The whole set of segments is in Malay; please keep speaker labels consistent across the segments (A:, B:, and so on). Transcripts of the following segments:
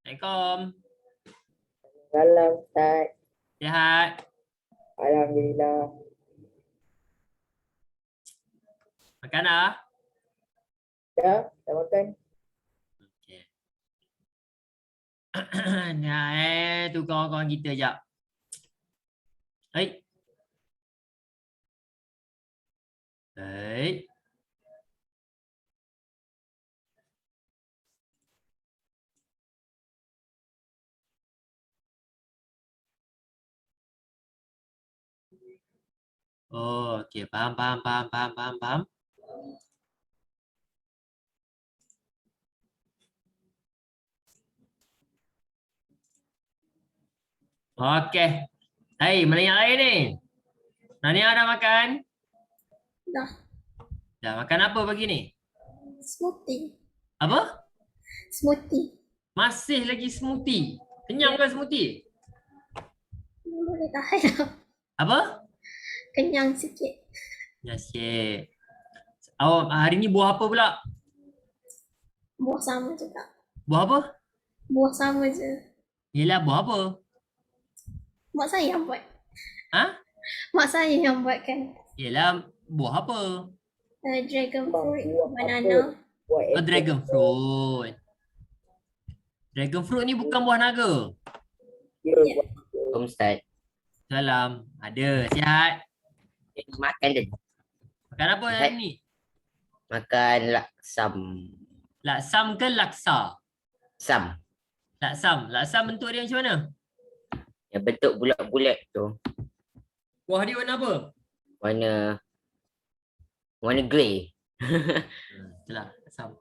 A: Assalamualaikum.
B: Salam Ustaz.
A: Sihat?
B: Alhamdulillah.
A: Makan dah?
B: Dah makan?
A: Okey. Nah, tu kawan-kawan kita jap. Hai. Hai. Oh, okey. Faham. Okey. Hai, mana yang lain ni? Nania dah makan?
C: Dah.
A: Dah makan apa pagi ni?
C: Smoothie.
A: Apa?
C: Smoothie.
A: Masih lagi smoothie. Kenyang ke smoothie?
C: Boleh tahan lah.
A: Apa?
C: Kenyang sikit.
A: Ya, syek. Awak hari ni buah apa pula?
C: Buah sama juga.
A: Buah apa?
C: Buah sama je.
A: Yelah, buah apa?
C: Mak saya yang buat.
A: Ha?
C: Mak saya yang buat kan.
A: Yelah, buah apa?
C: Dragon fruit,
B: Buah
C: banana.
A: Oh, dragon fruit. Dragon fruit ni bukan buah naga.
B: Ya,
C: Ya.
B: buah
D: Ustaz.
A: Salam. Ada. Sihat?
D: Makan je.
A: Makan apa hari ni?
D: Makan laksam.
A: Laksam ke laksa?
D: Sam.
A: Laksam. Laksam bentuk dia macam mana?
D: Yang bentuk bulat-bulat tu.
A: Buah dia warna apa?
D: Warna grey.
A: Itulah. Laksam.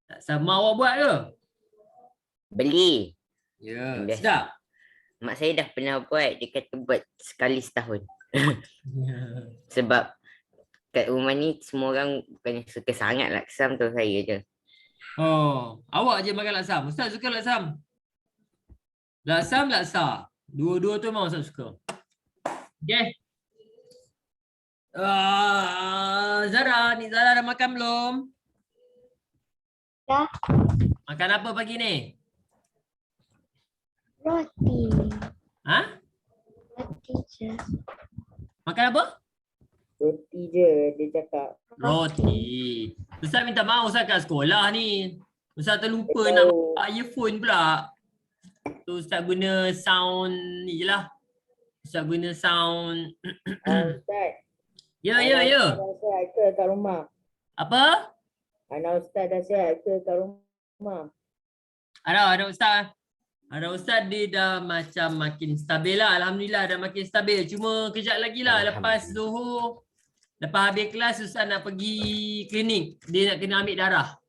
A: Laksam mak awak buat ke?
D: Beli.
A: Ya.
D: Best.
A: Sedap.
D: Mak saya dah pernah buat. Dia kata buat sekali setahun. Sebab kat rumah ni semua orang bukannya suka sangat laksam tu, saya je.
A: Oh, awak je makan laksam. Ustaz suka laksam. Laksam, laksa. Dua-dua tu memang Ustaz suka. Okay. Zara dah makan belum?
C: Dah.
A: Makan apa pagi ni?
C: Roti.
A: Ha?
C: Roti je.
A: Makan apa?
B: roti je dia cakap.
A: Roti. Ustaz minta maaf Ustaz kat sekolah ni. Ustaz terlupa
B: Tahu.
A: nak bawa earphone pula. Tu Ustaz guna sound ni je lah. Ustaz guna sound.
B: Ustaz.
A: Ya.
B: Anak Ustaz dah sihat ke kat rumah?
A: Apa?
B: Anak Ustaz dah sihat ke kat rumah?
A: Ada Ustaz. Ada Ustaz dia dah macam makin stabil lah. Alhamdulillah dah makin stabil. Cuma kejap lagi lah lepas Zuhur. Lepas habis kelas Ustaz nak pergi klinik. Dia nak kena ambil darah.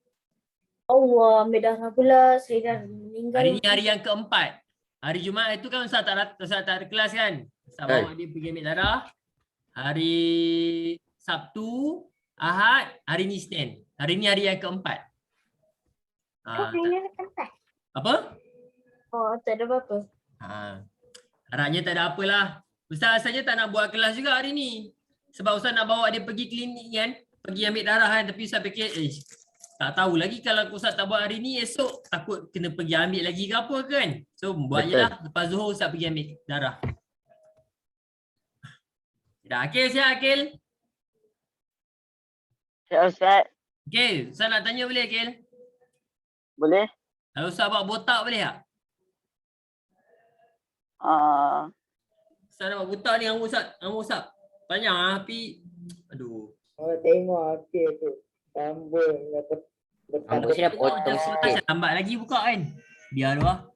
C: Allah, ambil darah pula. Saya dah meninggal.
A: Hari ni hari yang keempat. Hari Jumaat itu kan Ustaz tak ada kelas kan. Ustaz bawa dia pergi ambil darah. Hari Sabtu, Ahad, hari ni Isnin. Hari ni hari yang keempat. Apa?
C: Oh, tak ada apa-apa.
A: Harapnya tak ada apalah. Ustaz saja tak nak buat kelas juga hari ni. Sebab Ustaz nak bawa dia pergi klinik kan. Pergi ambil darah kan. Tapi Ustaz fikir, tak tahu lagi kalau Ustaz tak buat hari ni, esok takut kena pergi ambil lagi ke apa kan. So buat je lah. Lepas Zuhur Ustaz pergi ambil darah. Dah Akil sihat Akil?
E: Ya Ustaz,
A: Akil, Ustaz nak tanya boleh Akil?
E: boleh?
A: Kalau Ustaz buat botak boleh tak? Ustaz nak buat botak ni rambut Ustaz. Panjang lah tapi aduh.
B: Oh, tengok Akil tu. Sambung.
D: Rambut saya dah potong sikit.
A: Lambat lagi buka kan? Biar tu lah.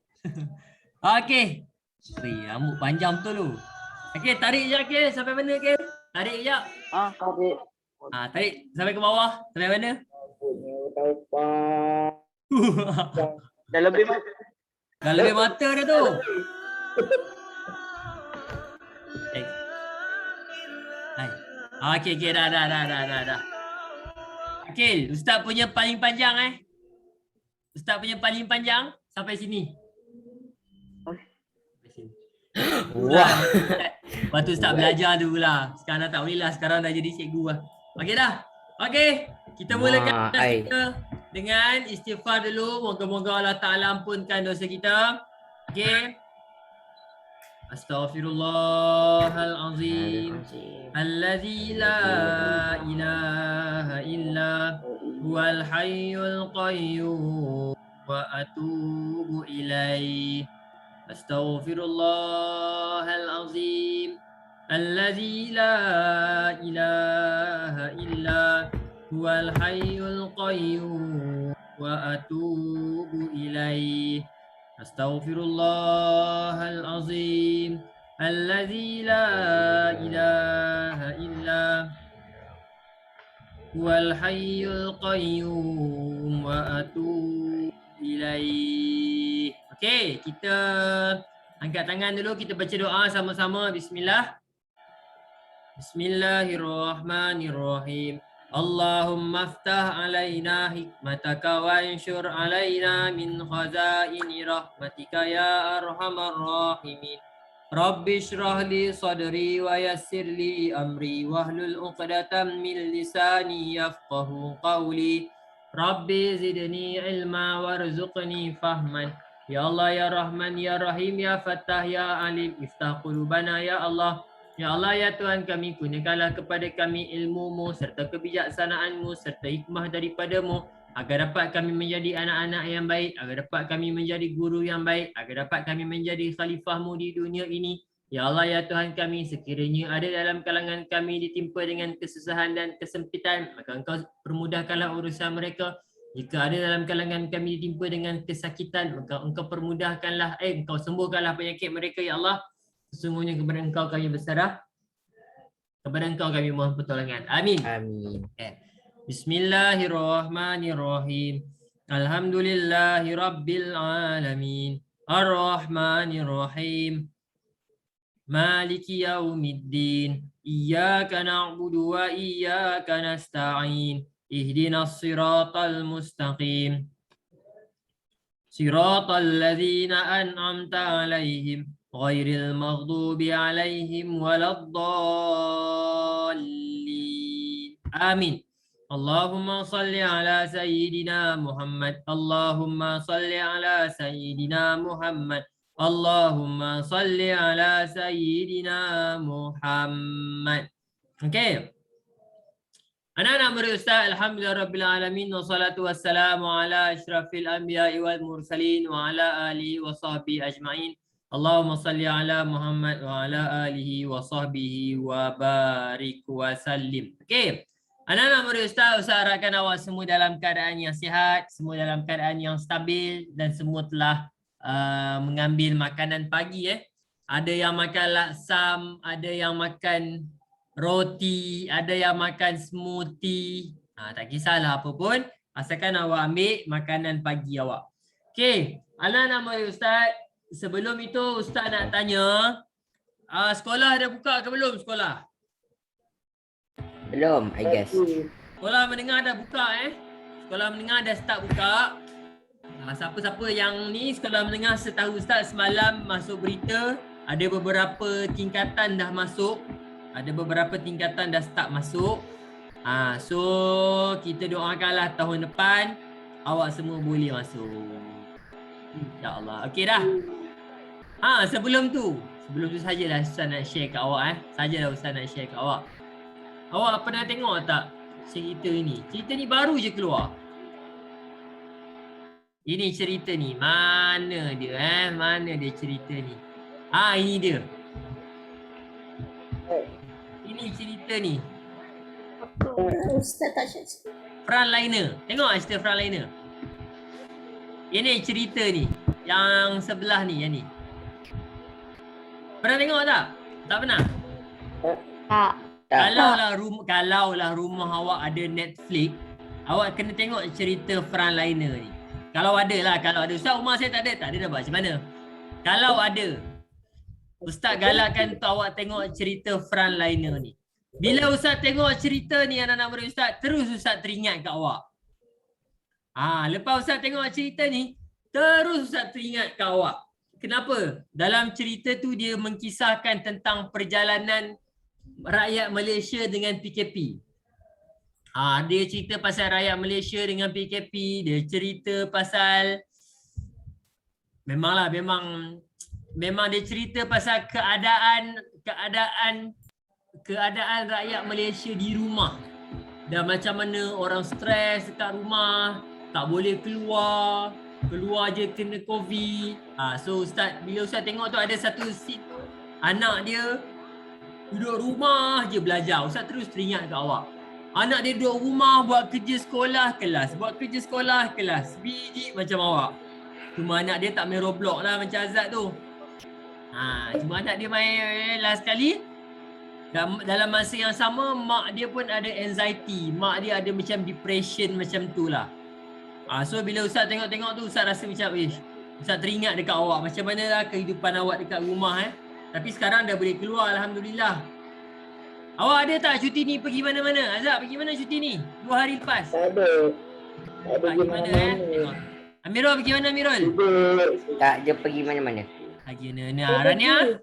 A: Okey. Rambut panjang betul tu. Okey, tarik je Akil. Sampai mana Akil? Tarik je.
E: Tarik.
A: Tarik sampai ke bawah. Sampai mana?
B: Rambutnya tahu pak.
E: Dah lebih mata.
A: Dah lebih mata dah tu. Okey, dah. Akil, Ustaz punya paling panjang Ustaz punya paling panjang sampai sini.
D: Wah.
A: Lepas tu Ustaz belajar dulu lah. Sekarang dah tak boleh lah. Sekarang dah jadi cikgu lah. Okey dah. Okey. Kita mulakan kelas kita. dengan istighfar dulu. Moga-moga Allah Ta'ala ampunkan dosa kita. Okey. Astaghfirullahalazim. Alladzi la ilaha illa huwal hayyul qayyum wa atubu ilaih. Astaghfirullahalazim. Alladzi la ilaha illa huwal hayyul qayyum wa atubu ilaih. Astaghfirullahalazim. Alladzi la ilaha illa huwal hayyul qayyum wa atubu ilaih. Okey, kita angkat tangan dulu, kita baca doa sama-sama. Bismillah. Bismillahirrahmanirrahim. Allahumma aftah alaina hikmataka wa anshur alaina min khazaini rahmatika ya arhamar rahimin. Rabbi shrah li sadri wa yassir li amri wahlul 'uqdatam min lisani yafqahu qawli. Rabbi zidni ilma warzuqni fahman. Ya Allah ya Rahman ya Rahim ya Fattah ya Alim, iftah qulubana ya Allah. Ya Allah ya Tuhan kami, kurniakanlah kepada kami ilmu-Mu serta kebijaksanaan-Mu serta hikmah daripada-Mu agar dapat kami menjadi anak-anak yang baik, agar dapat kami menjadi guru yang baik, agar dapat kami menjadi khalifah-Mu di dunia ini. Ya Allah ya Tuhan kami, sekiranya ada dalam kalangan kami ditimpa dengan kesusahan dan kesempitan, maka Engkau permudahkanlah urusan mereka. Jika ada dalam kalangan kami ditimpa dengan kesakitan, maka Engkau permudahkanlah, Engkau sembuhkanlah penyakit mereka ya Allah. Sesungguhnya kepada Engkau kami berserah, kepada Engkau kami mohon pertolongan. Amin.
D: Amin.
A: Bismillahirrahmanirrahim. Alhamdulillahi Rabbil Alamin. Ar-Rahmanirrahim. Maliki yaumiddin. Iyyaka na'budu wa iyyaka nasta'in. Ihdinas siratal mustaqim. Siratal ladzina an'amta 'alaihim ghairil maghdubi 'alaihim waladdallin. Amin. Allahumma salli ala sayyidina Muhammad. Allahumma salli ala sayyidina Muhammad. Allahumma salli ala sayyidina Muhammad. Okey. Anak-anak murid Ustaz, alhamdulillah rabbil alamin wassalatu wassalamu ala asyrafil anbiya'i wal mursalin wa ala alihi wa sahbihi ajma'in. Allahumma salli ala Muhammad wa ala alihi wa sahbihi wa barik wa sallim. Okey. Anak-anak murid Ustaz, Ustaz harapkan awak semua dalam keadaan yang sihat, semua dalam keadaan yang stabil dan semua telah mengambil makanan pagi. Ada yang makan laksam, ada yang makan roti, ada yang makan smoothie. Tak kisahlah apa pun, asalkan awak ambil makanan pagi awak. Okey, anak-anak murid Ustaz, sebelum itu Ustaz nak tanya, sekolah dah buka ke belum sekolah?
D: Belum, I guess.
A: Sekolah menengah dah buka Sekolah menengah dah start buka. Siapa-siapa yang ni sekolah menengah, setahu Ustaz semalam masuk berita, ada beberapa tingkatan dah masuk. Ada beberapa tingkatan dah start masuk. So kita doakanlah tahun depan awak semua boleh masuk. InsyaAllah. Okey dah. Sebelum tu sajalah Ustaz nak share kat awak Sajalah Ustaz nak share kat awak. Awak pernah tengok tak cerita ni? Cerita ni baru je keluar. Ini cerita ni. Mana dia Mana dia cerita ni? Ini dia. Ini cerita ni.
C: Ustaz tak share.
A: Frontliner. Tengok cerita Frontliner. Ini cerita ni. Yang sebelah ni, yang ni. Pernah tengok tak? Tak pernah?
C: Tak.
A: Kalaulah rumah awak ada Netflix, awak kena tengok cerita Frontliner ni. Kalau ada. Ustaz, rumah saya tak ada dah buat macam mana? Kalau ada, Ustaz galakkan tu awak tengok cerita Frontliner ni. Bila Ustaz tengok cerita ni anak-anak murid Ustaz, terus Ustaz teringat kat awak. Lepas Ustaz tengok cerita ni, terus Ustaz teringat kat awak. Kenapa? Dalam cerita tu dia mengkisahkan tentang perjalanan rakyat Malaysia dengan PKP. Dia cerita pasal rakyat Malaysia dengan PKP, dia cerita pasal memang dia cerita pasal keadaan rakyat Malaysia di rumah. Dan macam mana orang stres dekat rumah, tak boleh keluar je kena COVID. So bila Ustaz tengok tu ada satu scene tu, anak dia duduk rumah je belajar. Ustaz terus teringat kat awak. Anak dia duduk rumah buat kerja sekolah kelas, biji macam awak. Cuma anak dia tak main Roblox lah macam Azad tu. Cuma anak dia main last sekali. Dalam masa yang sama, mak dia pun ada anxiety. Mak dia ada macam depression macam tu lah. So bila Ustaz tengok-tengok tu, Ustaz rasa macam Ustaz teringat dekat awak. Macam mana lah kehidupan awak dekat rumah Tapi sekarang dah boleh keluar, Alhamdulillah. Awak ada tak cuti ni pergi mana-mana? Azab, pergi mana cuti ni? 2 hari lepas.
B: Tak ada. Tak ada
A: Pergi mana
B: gimana-mana.
A: Amirul pergi mana Amirul?
D: Tak je pergi mana-mana.
A: Pergi mana? Rania?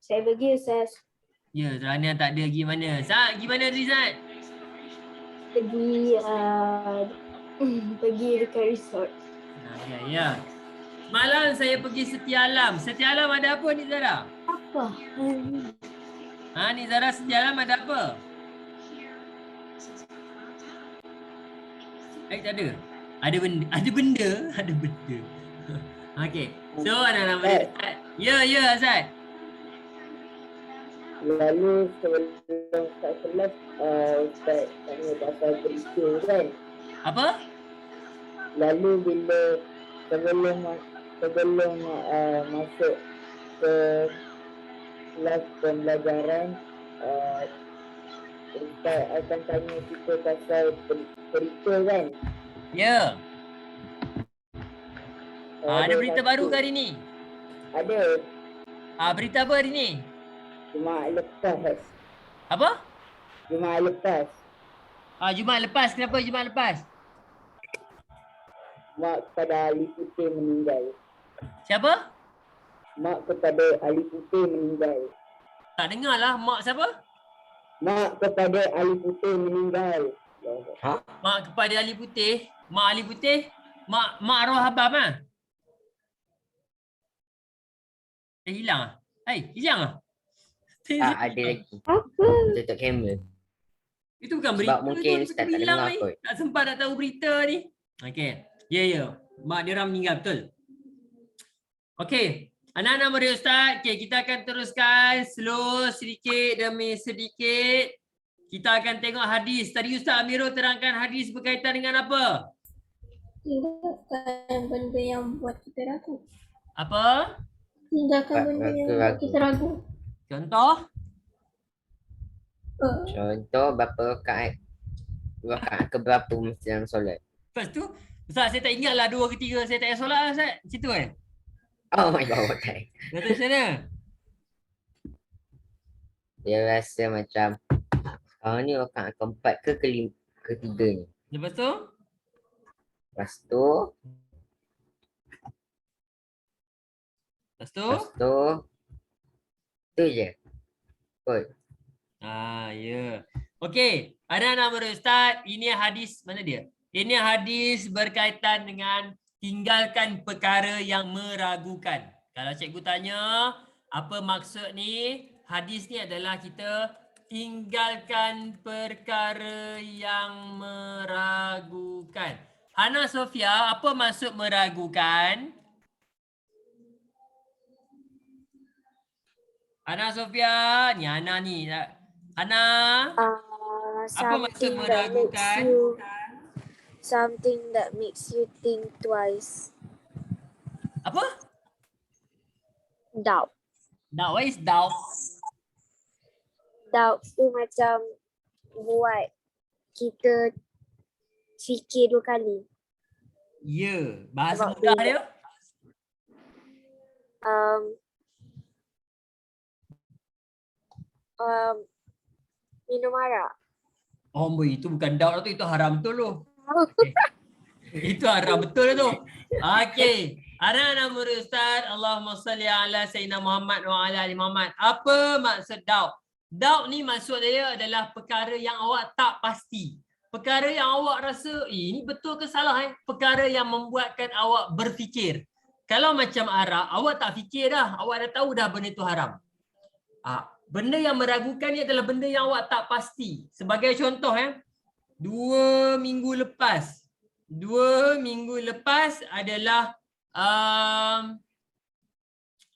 C: Saya pergi Ustaz.
A: Ya, Rania tak ada pergi mana. Zat, pergi mana Rizat?
C: Pergi dekat resort.
A: Ya. Malam saya pergi Setia Alam. Setia Alam ada apa ni Zara?
C: Apa?
A: Ni Zara, Setia Alam ada apa? Tak ada. Ada benda. Okey. So anak-anak boleh start. Ya Azad.
B: Lalu sebelum start kelas, Ustaz tanya pasal berita kan.
A: Apa?
B: Lalu bila sebelum masuk ke kelas pembelajaran, Ustaz akan tanya kita pasal berita kan.
A: Ya. Ada berita baru ke hari ni?
B: Ada.
A: Berita apa hari ni?
B: Jumaat lepas.
A: Apa?
B: Jumaat lepas.
A: Jumaat lepas. Kenapa Jumaat lepas?
B: Mak kepada Ali Putih meninggal.
A: Siapa?
B: Mak kepada Ali Putih meninggal.
A: Tak dengar lah. Mak siapa?
B: Mak kepada Ali Putih meninggal.
A: Mak kepada Ali Putih. Mak Ali Putih. Mak arwah abang lah. Hilang lah. Hilang lah.
D: Ada lagi.
C: Apa?
D: Tutup kamera.
A: Itu bukan berita.
D: Sebab mungkin
A: tu,
D: Ustaz tak
A: hilang
D: dengar
A: ni.
D: kot.
A: Tak sempat nak tahu berita ni. Okey. Ya. Mak dia orang meninggal, betul. Okey. Anak-anak murid Ustaz. Okey, kita akan teruskan slow sedikit demi sedikit. Kita akan tengok hadis. Tadi Ustaz Amirul terangkan hadis berkaitan dengan apa?
C: Tinggalkan benda yang buat kita ragu.
A: Apa?
C: Tinggalkan benda yang buat kita ragu.
A: Contoh?
D: Contoh berapa rakaat? Rakaat ke berapa masa dalam solat?
A: Lepas tu, Ustaz saya tak ingat lah 2 ke 3 saya tak payah solat lah Ustaz. Macam tu
D: Oh my god, okay.
A: Kata macam mana?
D: Dia rasa macam sekarang ni rakaat keempat ke ketiga ni.
A: Lepas tu?
D: Lepas tu tu je. Kot.
A: Ya. Okey. Anak-anak murid Ustaz, ini hadis mana dia? Ini hadis berkaitan dengan tinggalkan perkara yang meragukan. Kalau cikgu tanya, apa maksud ni? Hadis ni adalah kita tinggalkan perkara yang meragukan. Hana Sofia, apa maksud meragukan? Hana Sofia, ni Hana ni. Hana, apa maksud meragukan?
C: Something that makes you think twice.
A: Apa?
C: Doubt.
A: Doubt, what is doubt?
C: Doubt tu macam buat kita fikir 2 kali.
A: Ya, bahasa
C: Sebab
A: mudah
C: bila-
A: dia.
C: Minum arak.
A: Oh, boy, itu bukan doubt tu, itu haram betul tu. Okay. Itu haram betul tu. Okey. Anak-anak murid Ustaz, Allahumma salli ala Sayyidina Muhammad wa ala ali Muhammad. Apa maksud doubt? Doubt ni maksud dia adalah perkara yang awak tak pasti. Perkara yang awak rasa, ini betul ke salah? Perkara yang membuatkan awak berfikir. Kalau macam arak, awak tak fikir dah. Awak dah tahu dah benda tu haram. Benda yang meragukan ni adalah benda yang awak tak pasti. Sebagai contoh, 2 minggu lepas. 2 minggu lepas adalah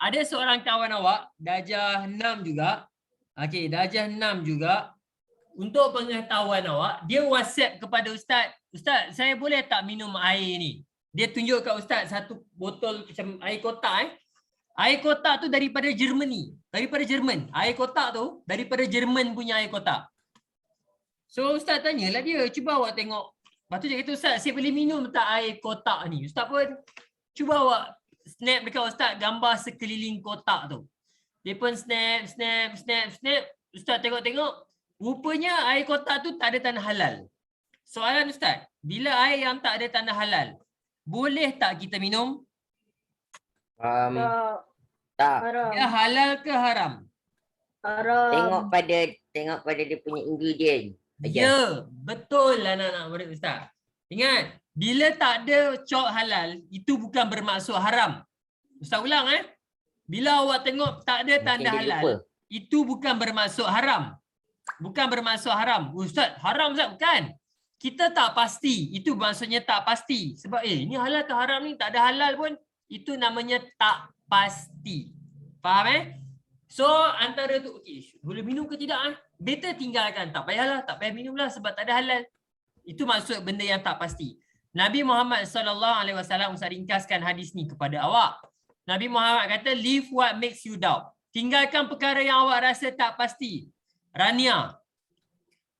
A: ada seorang kawan awak, darjah 6 juga. Okey, darjah 6 juga. Untuk pengetahuan awak, dia WhatsApp kepada ustaz, "Ustaz, saya boleh tak minum air ni?" Dia tunjuk kat ustaz satu botol macam air kotak Air kotak tu daripada Germany, daripada Jerman. Air kotak tu daripada Jerman punya air kotak. So ustaz tanyalah dia, "Cuba awak tengok." Lepas tu dia kata, "Ustaz, saya boleh minum tak air kotak ni?" Ustaz pun cuba awak snap dekat ustaz gambar sekeliling kotak tu. Dia pun snap. Ustaz tengok. Rupanya air kotak tu tak ada tanda halal. Soalan ustaz, bila air yang tak ada tanda halal, boleh tak kita minum?
D: Tak.
C: Haram.
A: Dia halal ke haram?
C: Haram.
D: Tengok pada dia punya ingredient.
A: Ya, betul lah anak-anak murid ustaz. Ingat, bila tak ada cok halal, itu bukan bermaksud haram. Ustaz ulang Bila awak tengok tak ada tanda
D: Mungkin dia
A: halal,
D: lupa.
A: itu bukan bermaksud haram. Bukan bermaksud haram. Ustaz, haram Ustaz? Bukan. Kita tak pasti. Itu maksudnya tak pasti. Sebab ini halal ke haram ni tak ada halal pun. Itu namanya tak pasti. Faham So antara tu, okey, boleh minum ke tidak? Better tinggalkan. Tak payahlah, tak payah minumlah sebab tak ada halal. Itu maksud benda yang tak pasti. Nabi Muhammad SAW usah ringkaskan hadis ni kepada awak. Nabi Muhammad kata, "Leave what makes you doubt." Tinggalkan perkara yang awak rasa tak pasti. Rania,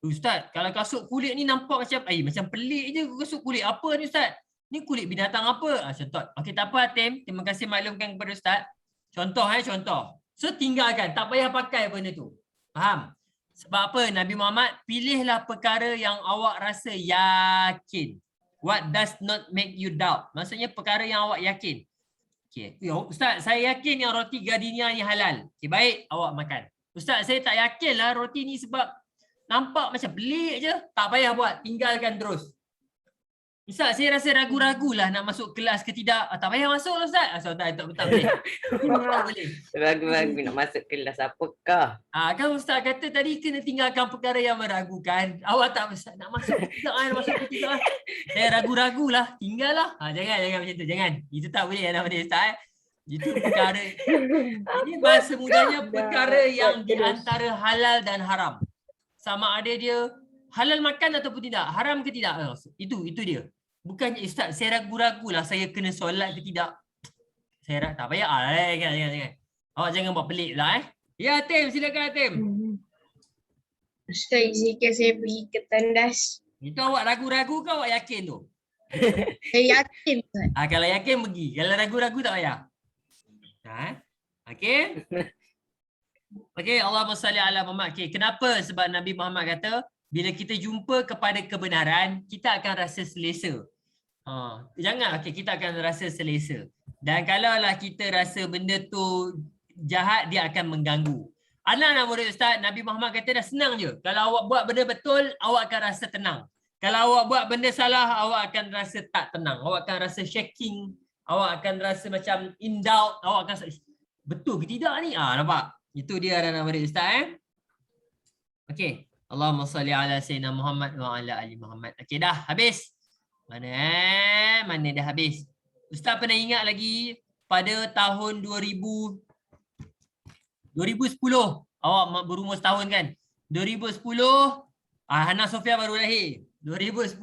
A: "Ustaz, kalau kasut kulit ni nampak macam pelik je kasut kulit. Apa ni Ustaz? Ni kulit binatang apa?" Contoh. Okey, tak apa Hatim. Terima kasih maklumkan kepada Ustaz. Contoh contoh. So tinggalkan, tak payah pakai benda tu. Faham? Sebab apa? Nabi Muhammad, pilihlah perkara yang awak rasa yakin. What does not make you doubt? Maksudnya perkara yang awak yakin. Okay. Ustaz, saya yakin yang roti gardenia ni halal. Okay, baik, awak makan. Ustaz, saya tak yakin lah roti ni sebab nampak macam pelik je. Tak payah buat, tinggalkan terus. Ustaz, saya rasa ragu-ragu lah nak masuk kelas ke tidak. Tak payah masuk lah Ustaz. Tak boleh. Tak boleh.
D: Ragu-ragu nak masuk kelas apakah?
A: Kan Ustaz kata tadi kena tinggalkan perkara yang meragukan. Awak tak Ustaz nak masuk ke tidak, nak masuk ke tidak. Saya ragu-ragu lah, tinggal lah. Jangan macam tu, jangan. Itu tak boleh nama dia Ustaz. Itu perkara. Ini bahasa mudahnya perkara yang di antara halal dan haram. Sama ada dia halal makan ataupun tidak, haram ke tidak. Itu dia. Bukannya Ustaz, saya ragu-ragu lah saya kena solat ke tidak. Saya tak payah. Jangan. Awak jangan buat pelik lah Ya, Tim, silakan Tim.
F: Ustaz, izinkan saya pergi ke tandas.
A: Itu awak ragu-ragu ke awak yakin tu?
F: Saya yakin, Ustaz.
A: Kalau yakin pergi. Kalau ragu-ragu tak payah. Okey. Okey, Allahumma salli ala Muhammad. Okey, kenapa? Sebab Nabi Muhammad kata, bila kita jumpa kepada kebenaran, kita akan rasa selesa. Jangan, kita akan rasa selesa. Dan kalaulah kita rasa benda tu jahat, dia akan mengganggu. Anak-anak murid Ustaz, Nabi Muhammad kata dah senang je. Kalau awak buat benda betul, awak akan rasa tenang. Kalau awak buat benda salah, awak akan rasa tak tenang. Awak akan rasa shaking. Awak akan rasa macam in doubt. Awak akan rasa, betul ke tidak ni? Nampak? Itu dia anak-anak murid Ustaz. Okey. Allahumma salli ala Sayyidina Muhammad wa ala ali Muhammad. Okey, dah habis. Mana dah habis. Ustaz pernah ingat lagi pada tahun 2010 awak berumur setahun kan? 2010 Hana Sofia baru lahir. 2010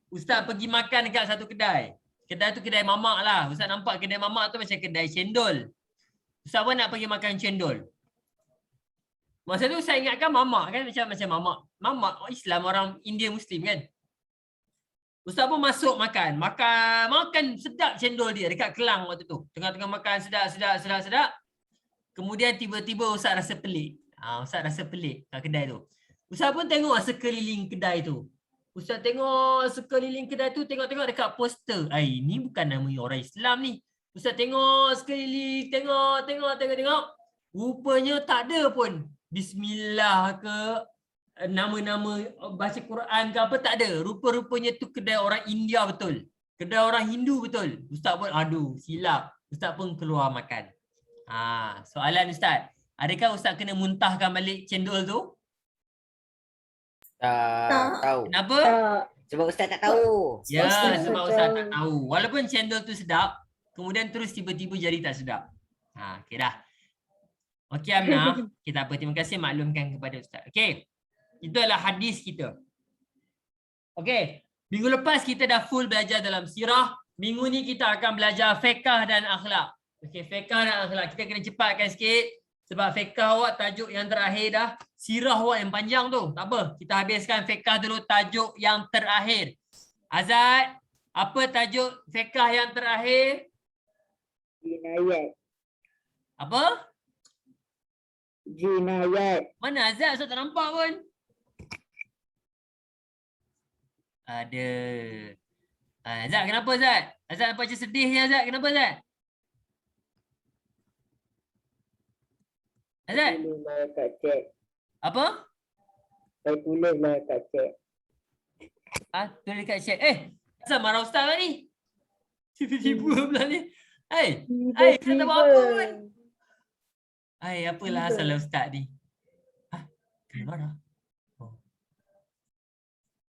A: Ustaz pergi makan dekat satu kedai. Kedai tu kedai mamak lah. Ustaz nampak kedai mamak tu macam kedai cendol. Ustaz pun nak pergi makan cendol. Masa tu saya ingatkan mamak kan macam mamak. Mamak Islam, orang India Muslim kan. Ustaz pun masuk makan sedap cendol dia dekat Kelang waktu tu. Tengah-tengah makan sedap. Kemudian tiba-tiba Ustaz rasa pelik. Ustaz rasa pelik kat kedai tu. Ustaz pun tengok sekeliling kedai tu. Ustaz tengok sekeliling kedai tu, tengok dekat poster. Ini bukan nama orang Islam ni. Ustaz tengok sekeliling, tengok. Rupanya tak ada pun bismillah ke nama-nama baca Quran ke apa, tak ada. Rupa-rupanya tu kedai orang India betul. Kedai orang Hindu betul. Ustaz pun aduh silap. Ustaz pun keluar makan. Soalan Ustaz. Adakah Ustaz kena muntahkan balik cendol tu?
D: Tak tahu.
A: Kenapa?
D: Sebab Ustaz tak tahu.
A: Ya,
C: Ustaz
A: sebab
C: tak
A: Ustaz
C: tahu.
A: tak tahu. Walaupun cendol tu sedap, kemudian terus tiba-tiba jadi tak sedap. Okey dah. Okey Aminah, kita apa, terima kasih maklumkan kepada Ustaz. Okey. Itu adalah hadis kita. Okey. Minggu lepas kita dah full belajar dalam sirah. Minggu ni kita akan belajar fiqh dan akhlak. Okey, fiqh dan akhlak. Kita kena cepatkan sikit. Sebab fiqh awak tajuk yang terakhir dah. Sirah awak yang panjang tu. Tak apa. Kita habiskan fiqh dulu tajuk yang terakhir. Azad, apa tajuk fiqh yang terakhir?
B: Jinayat.
A: Apa?
B: Jinayat.
A: Mana Azad? Saya tak nampak pun. Ada. Azad, kenapa Azad? Azad nampak macam sedih ni Azad. Kenapa Azad? Azad?
B: Tulislah kat chat.
A: Apa?
B: Saya tulislah kat chat.
A: Tulis dekat chat. Azad marah Ustaz lah ni. Tiba-tiba pula ni. Saya tak buat apa pun. Apalah salah Ustaz ni. Kena marah.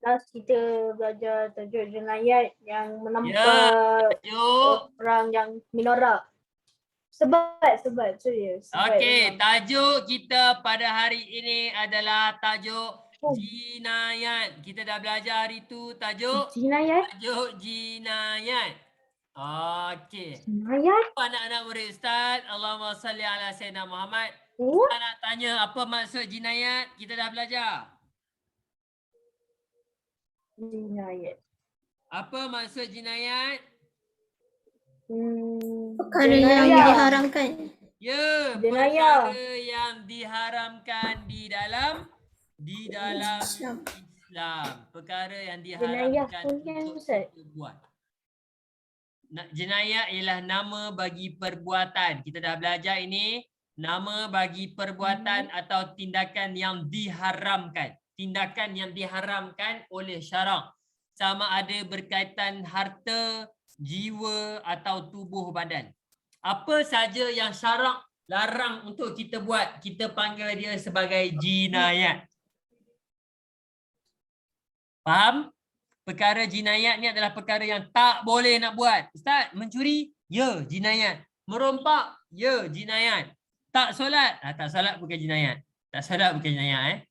C: Last kita belajar tajuk jenayat yang menampak
A: Tajuk.
C: orang yang minorak. Sebat, serius.
A: Okey, tajuk kita pada hari ini adalah tajuk jinayat. Kita dah belajar hari tu tajuk
C: Jinayat?
A: jinayat. Okey.
C: Jinayat?
A: Apa anak-anak murid Ustaz? Allahumma salli ala Sayyidina Muhammad.
C: Oh,
A: Ustaz nak tanya apa maksud jinayat? Kita dah belajar.
C: jinayat.
A: Apa maksud jinayat?
F: Perkara yang diharamkan.
A: Ya,
C: Jenayah.
A: perkara yang diharamkan di dalam
F: Islam.
A: Islam. Perkara yang
C: Jenayah
A: diharamkan
C: tu kan
A: untuk
C: Ustaz?
A: kita buat. Jenayah ialah nama bagi perbuatan. Kita dah belajar ini. Nama bagi perbuatan atau tindakan yang diharamkan. Tindakan yang diharamkan oleh syarak. Sama ada berkaitan harta, jiwa atau tubuh badan. Apa saja yang syarak larang untuk kita buat, kita panggil dia sebagai jinayat. Faham? Perkara jinayat ni adalah perkara yang tak boleh nak buat. Ustaz, mencuri? Ya, jinayat. Merompak? Ya, jinayat. Tak solat? Tak solat bukan jinayat. Tak solat bukan jinayat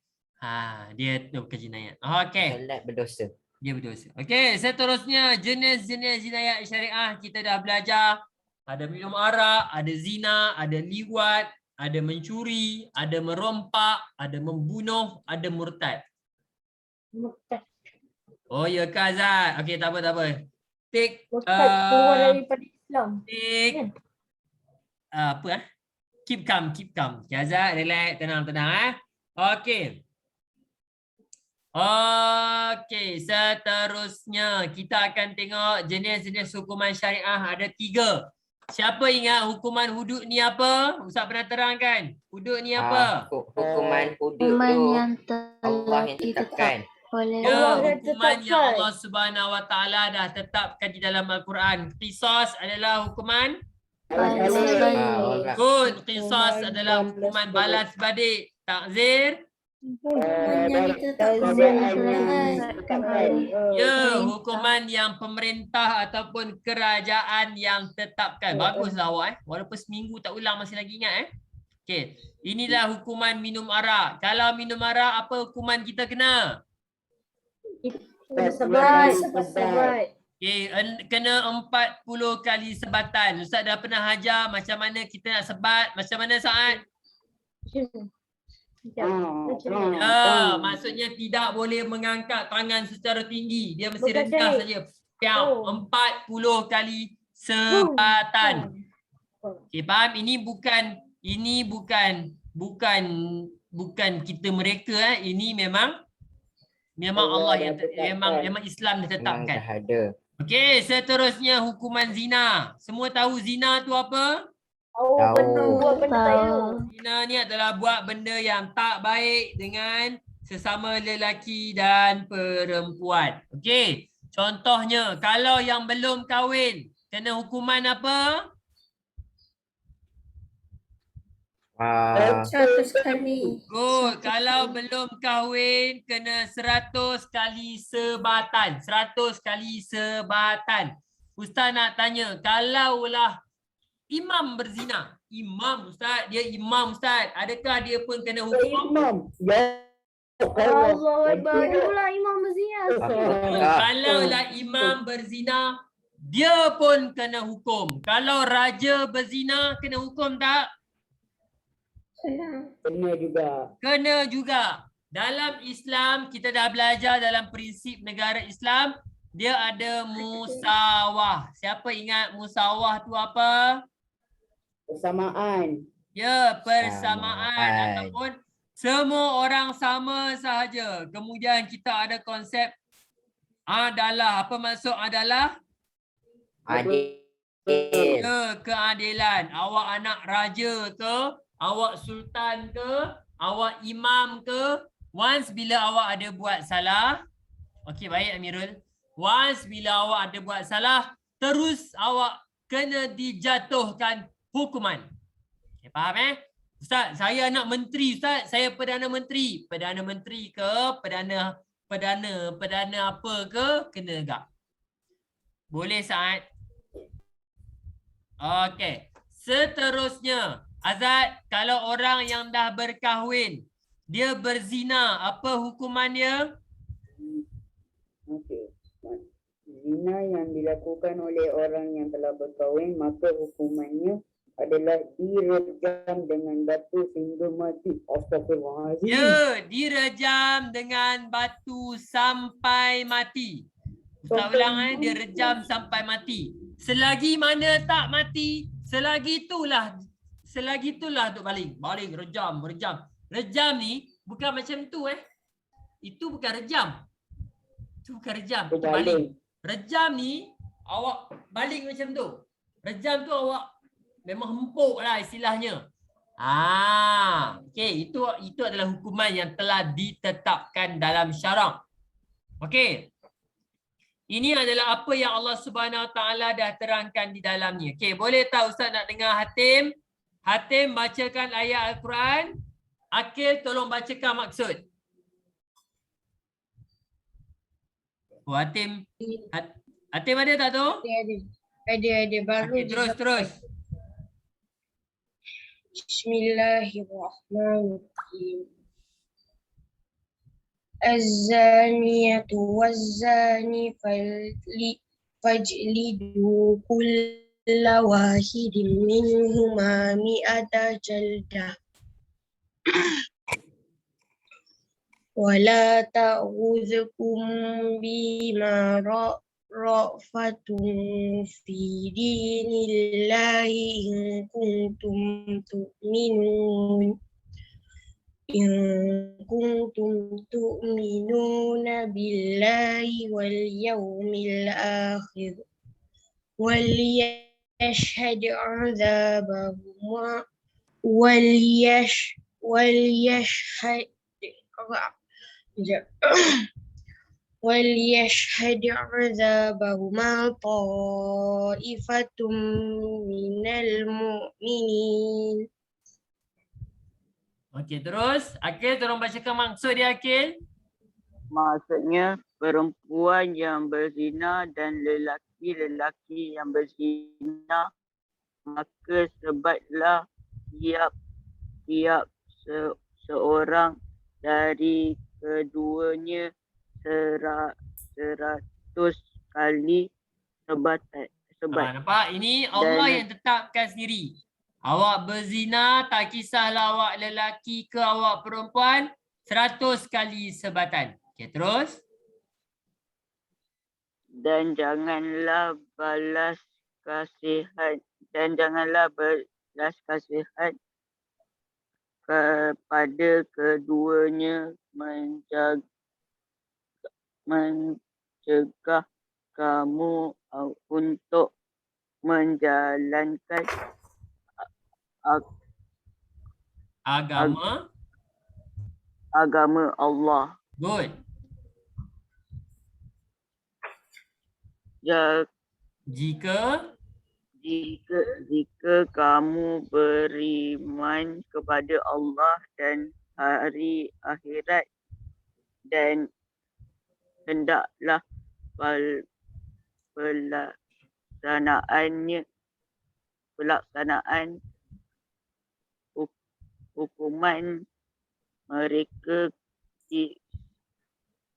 A: dia tu bukan jinayat. Okey.
D: Solat berdosa.
A: Dia berdosa. Okey, seterusnya jenis-jenis jinayat syariah kita dah belajar. Ada minum arak, ada zina, ada liwat, ada mencuri, ada merompak, ada membunuh, ada murtad.
C: Murtad.
A: Oh ya ke Azad? Okey, tak apa. Take
C: Murtad keluar daripada Islam.
A: take apa Keep calm. Okay, Azad, relax, tenang. Okey. Okey, seterusnya kita akan tengok jenis-jenis hukuman syariah ada 3. Siapa ingat hukuman hudud ni apa? Ustaz pernah terangkan. Hudud ni apa?
D: Hukuman hudud
F: Hukuman
D: tu
F: yang
D: Allah yang tetapkan.
F: oleh
A: Ya,
C: Allah dah
A: hukuman yang
C: tetapkan.
A: Allah Subhanahu Wa Taala dah tetapkan di dalam Al-Quran. Qisas adalah hukuman
D: Orang.
A: Qisas adalah hukuman balas balik. Takzir.
F: yang
A: Ya, hukuman yang pemerintah ataupun kerajaan yang tetapkan. Baguslah awak Walaupun seminggu tak ulang masih lagi ingat Okey. Inilah hukuman minum arak. Kalau minum arak apa hukuman kita kena?
C: Sebat.
A: Okey, kena 40 kali sebatan. Ustaz dah pernah ajar macam mana kita nak sebat. Macam mana Saad? Ya, maksudnya tidak boleh mengangkat tangan secara tinggi. Dia mesti
C: Bukan
A: rendah
C: Syed.
A: saja. Piau, 40 kali sebatan. Okey, faham? Ini bukan kita mereka Ini memang Allah yang memang Islam
D: Memang
A: ditetapkan.
D: dah ada.
A: Okey, seterusnya hukuman zina. Semua tahu zina tu apa?
C: Buat benda tak elok.
A: Zina ni adalah buat benda yang tak baik dengan sesama lelaki dan perempuan. Okey. Contohnya, kalau yang belum kahwin, kena hukuman apa?
F: 100 kali.
A: Good. Kalau belum kahwin, kena 100 kali sebatan. 100 kali sebatan. Ustaz nak tanya, kalaulah imam berzina. Imam Ustaz, dia imam Ustaz. Adakah dia pun kena hukum?
B: Imam. Ya.
C: Allah Akbar. Dia pula imam berzina.
A: Kalaulah imam berzina, dia pun kena hukum. Kalau raja berzina, kena hukum tak?
B: Kena juga.
A: Kena juga. Dalam Islam, kita dah belajar dalam prinsip negara Islam, dia ada musawah. Siapa ingat musawah tu apa?
B: Persamaan.
A: Ya, persamaan ataupun semua orang sama sahaja. Kemudian kita ada konsep adalah. Apa maksud adalah?
D: Adil.
A: Ya, keadilan. Awak anak raja ke, awak sultan ke, awak imam ke, once bila awak ada buat salah, okey baik Amirul. Once bila awak ada buat salah, terus awak kena dijatuhkan hukuman. Okay, faham Ustaz, saya anak menteri Ustaz, saya Perdana Menteri. Perdana Menteri ke, perdana apa ke, kena tak? Boleh Saad? Okey. Seterusnya, Azad, kalau orang yang dah berkahwin, dia berzina, apa hukumannya?
B: Okey. Zina yang dilakukan oleh orang yang telah berkahwin, maka hukumannya adalah direjam dengan batu sehingga mati. Astagfirullahaladzim.
A: Ya, direjam dengan batu sampai mati. Ustaz ulang direjam sampai mati. Selagi mana tak mati, selagi itulah tu baling. Baling, rejam. Rejam ni bukan macam tu Itu bukan rejam. Itu bukan rejam, itu baling. Rejam ni awak baling macam tu. Rejam tu awak memang hempuk lah istilahnya. Okey, itu adalah hukuman yang telah ditetapkan dalam syarak. Okey. Ini adalah apa yang Allah Subhanahu Wa Taala dah terangkan di dalamnya. Okey, boleh tak Ustaz nak dengar Hatim? Hatim bacakan ayat Al-Quran. Akil tolong bacakan maksud. Hatim. Hatim ada tak tu?
G: Ada. Baru
A: Okay, terus.
G: Bismillahirrahmanirrahim. Az-zaniyatu waz-zani fajlidu kulla wahidin minhuma mi'ata jaldah. Wala ta'udhukum bima ra'fatun fi dinillahi in kuntum tu'minuna billahi wal yawmil akhir wal yashhad 'adzabahuma wal yashhad 'adzabahuma ta'ifatum minal mu'minin.
A: Okey, terus. Akil tolong bacakan maksud dia Akil.
E: Maksudnya perempuan yang berzina dan lelaki yang berzina, maka sebatlah tiap seorang dari keduanya 100 kali sebat.
A: Nampak? Ini Allah yang tetapkan sendiri. Awak berzina, tak kisahlah awak lelaki ke awak perempuan, 100 kali sebatan. Okey, terus.
E: Dan janganlah berbelas kasihan kepada keduanya, mencegah kamu untuk menjalankan
A: Agama.
E: agama Allah.
A: Good.
E: Ya,
A: Jika
E: jika kamu beriman kepada Allah dan hari akhirat dan hendaklah pelaksanaan hukuman mereka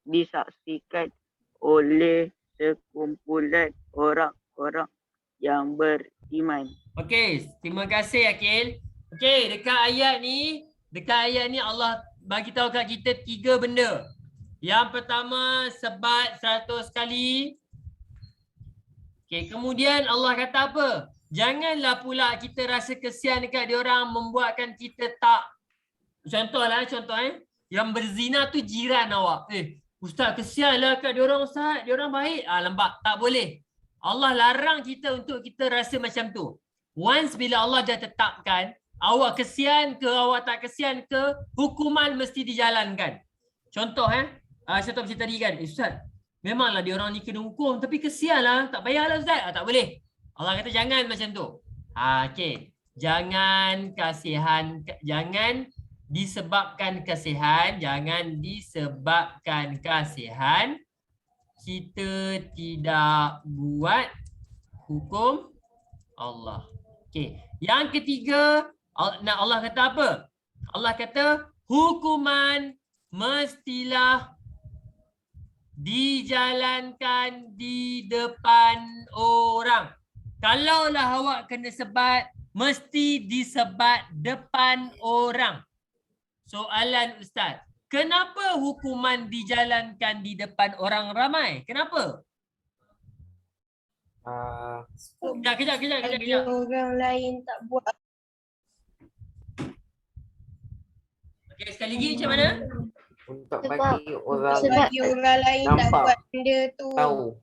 E: disaksikan oleh sekumpulan orang-orang yang beriman.
A: okey, terima kasih Akil. Okey, dekat ayat ni Allah bagi tahu kat kita 3 benda. Yang pertama sebat 100 kali. Okey, kemudian Allah kata apa? Janganlah pula kita rasa kesian dekat diorang membuatkan kita tak. Contoh yang berzina tu jiran awak. Ustaz kesianlah kat diorang Ustaz, diorang baik. Lambat, tak boleh. Allah larang kita untuk kita rasa macam tu. Once bila Allah dah tetapkan, awak kesian ke, awak tak kesian ke, hukuman mesti dijalankan. Contoh contoh macam tadi kan, Ustaz, memanglah diorang ni kena hukum, tapi kesianlah, tak payahlah Ustaz. Tak boleh. Allah kata jangan macam tu. Okey. Jangan disebabkan kasihan, kita tidak buat hukum Allah. Okey. Yang ketiga, Allah kata apa? Allah kata hukuman mestilah dijalankan di depan orang. Kalaulah awak kena sebat, mesti disebat depan orang. Soalan Ustaz, kenapa hukuman dijalankan di depan orang ramai? Kenapa? Kejap.
G: Bagi orang lain tak buat.
A: Okey, sekali lagi macam mana?
D: Untuk
C: Sebab-
D: bagi orang
G: Bagi orang lain tak
D: nampak,
G: buat benda tu.
D: tahu.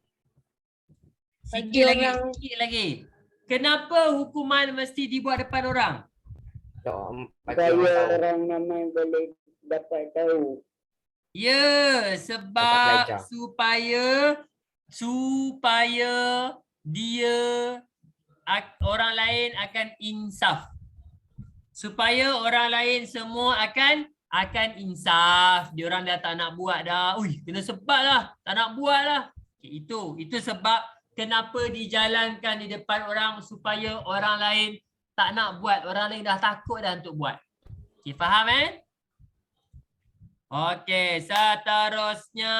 G: Bagi
A: Sikit lagi. Kenapa hukuman mesti dibuat depan orang?
D: Bagi orang
B: Supaya
D: tahu.
B: orang ramai boleh dapat tahu.
A: Ya, sebab
D: belajar.
A: supaya dia orang lain akan insaf. Supaya orang lain semua akan insaf. Diorang dah tak nak buat dah. Ui, kena sebat lah. Tak nak buat lah. Okay, itu sebab kenapa dijalankan di depan orang supaya orang lain tak nak buat. Orang lain dah takut dah untuk buat. Okay, faham Okey, seterusnya.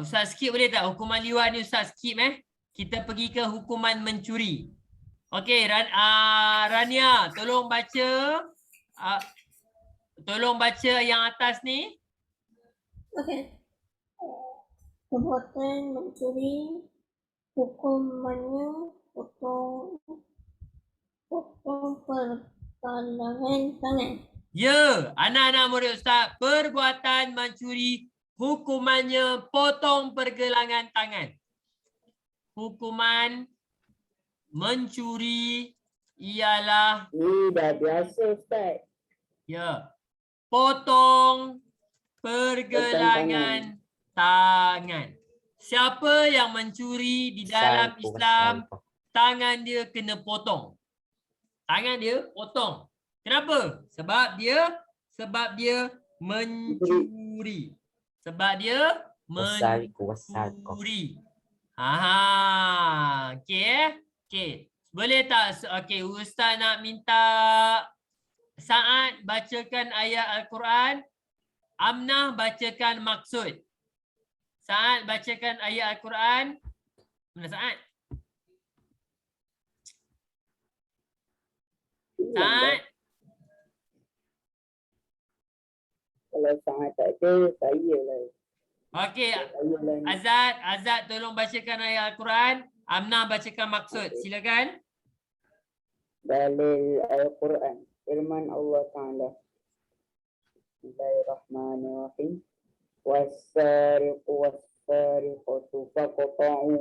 A: Ustaz skip boleh tak? Hukuman liwat ni Ustaz skip Kita pergi ke hukuman mencuri. Okey, Rania, tolong baca yang atas ni.
F: Okey. Perbuatan mencuri, hukumannya potong pergelangan tangan.
A: Ya, anak-anak murid Ustaz, perbuatan mencuri hukumannya potong pergelangan tangan. Hukuman mencuri ialah
B: Ni dah biasa Ustaz.
A: potong pergelangan tangan. Siapa yang mencuri di dalam Islam, tangan dia kena potong. Tangan dia potong. Kenapa? Sebab dia mencuri. Mencuri. Okey. Boleh tak? Okey, Ustaz nak minta Sa'ad bacakan ayat Al-Quran. Amnah bacakan maksud. Sa'ad bacakan ayat Al-Quran. Mana Sa'ad? Sa'ad?
B: Kalau sangat tak ada, saya lah.
A: Okey,
B: Saya lah.
A: Azad tolong bacakan ayat Al-Quran. Amnah bacakan maksud. Silakan.
B: Dalil Al-Quran. Firman Allah Ta'ala. Bismillahirrahmanirrahim. Wassariqu faqta'u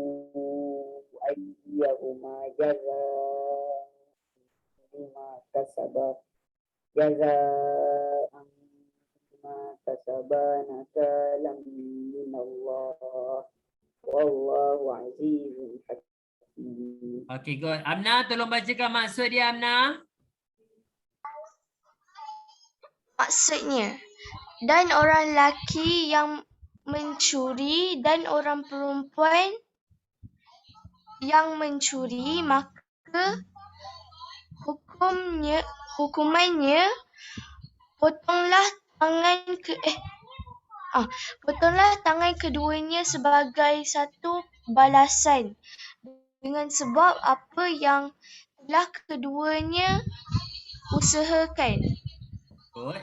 B: aydiyahuma jazaa bima kasaba jazaa'an bima kasaba nakalam minallah wallahu azizun hakim.
A: Okey, good. Amna, tolong bacakan maksud dia, Amna.
F: Maksudnya, dan orang lelaki yang mencuri dan orang perempuan yang mencuri, maka hukumannya potonglah tangan keduanya sebagai satu balasan dengan sebab apa yang telah keduanya usahakan.
A: Good.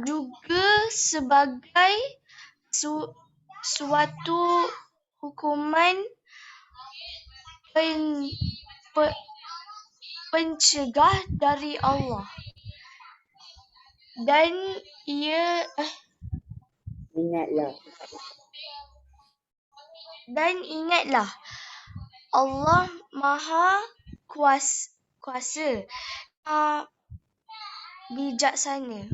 F: Juga sebagai suatu hukuman pencegah dari Allah. Dan ingatlah Allah Maha Kuasa, bijaksana.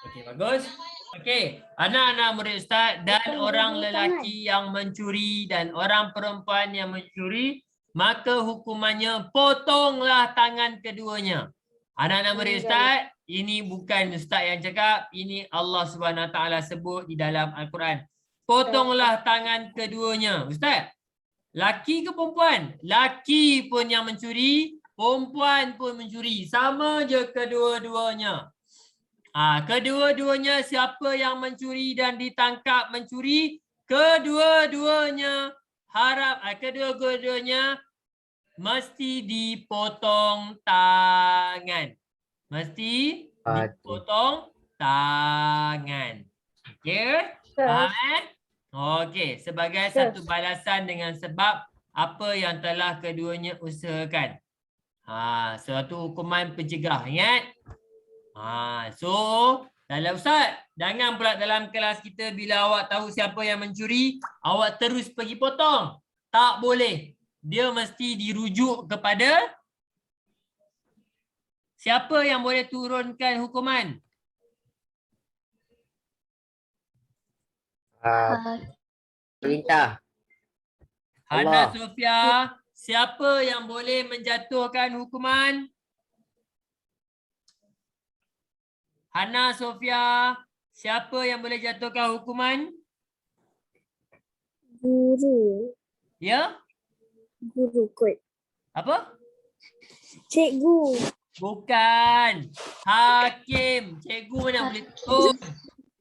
A: Okey, bagus. Okey, anak-anak murid Ustaz, dan orang lelaki yang mencuri dan orang perempuan yang mencuri, maka hukumannya potonglah tangan keduanya. Anak-anak murid Ustaz, ini bukan Ustaz yang cakap, ini Allah Subhanahu Wa Taala sebut di dalam Al-Quran. Potonglah tangan keduanya. Ustaz, laki ke perempuan? Laki pun yang mencuri, perempuan pun mencuri. Sama je kedua-duanya. Kedua-duanya siapa yang mencuri dan ditangkap mencuri, kedua-duanya mesti dipotong tangan. Mesti dipotong tangan. Okey? Faham Okey, sebagai satu balasan dengan sebab apa yang telah keduanya usahakan. Suatu hukuman pencegah, ingat? So, dalam Ustaz, jangan pula dalam kelas kita bila awak tahu siapa yang mencuri, awak terus pergi potong. Tak boleh. Dia mesti dirujuk kepada siapa yang boleh turunkan hukuman?
D: Perintah.
A: Hana
D: Allah.
A: Sofia, siapa yang boleh menjatuhkan hukuman? Hana Sofia, siapa yang boleh jatuhkan hukuman?
C: Guru.
A: Ya?
C: Guru kot.
A: Apa?
C: Cikgu.
A: Bukan. Hakim. Cikgu mana boleh tutup.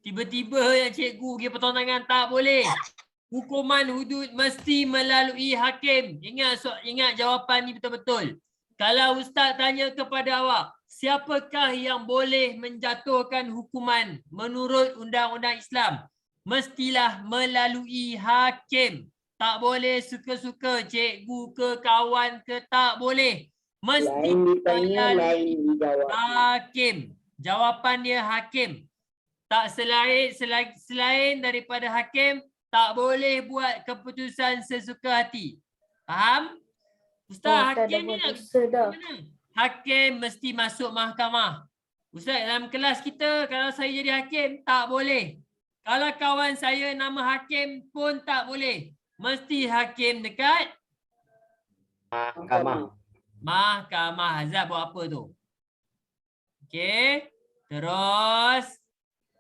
A: Tiba-tiba yang cikgu pergi potong tangan. Tak boleh. Hukuman hudud mesti melalui hakim. Ingat jawapan ni betul-betul. Kalau Ustaz tanya kepada awak, siapakah yang boleh menjatuhkan hukuman menurut undang-undang Islam? Mestilah melalui hakim. Tak boleh suka-suka cikgu ke kawan ke, tak boleh. Mesti
B: Lain ditanya, lain
A: melalui
B: dijawab.
A: hakim. Jawapan dia hakim. Tak selain daripada hakim, tak boleh buat keputusan sesuka hati. Faham? Ustaz, hakim ni nak mana? Hakim mesti masuk mahkamah. Ustaz, dalam kelas kita kalau saya jadi hakim, tak boleh. Kalau kawan saya nama hakim pun tak boleh. Mesti hakim dekat
D: Mahkamah.
A: mahkamah. Azab buat apa tu? Okey. Terus.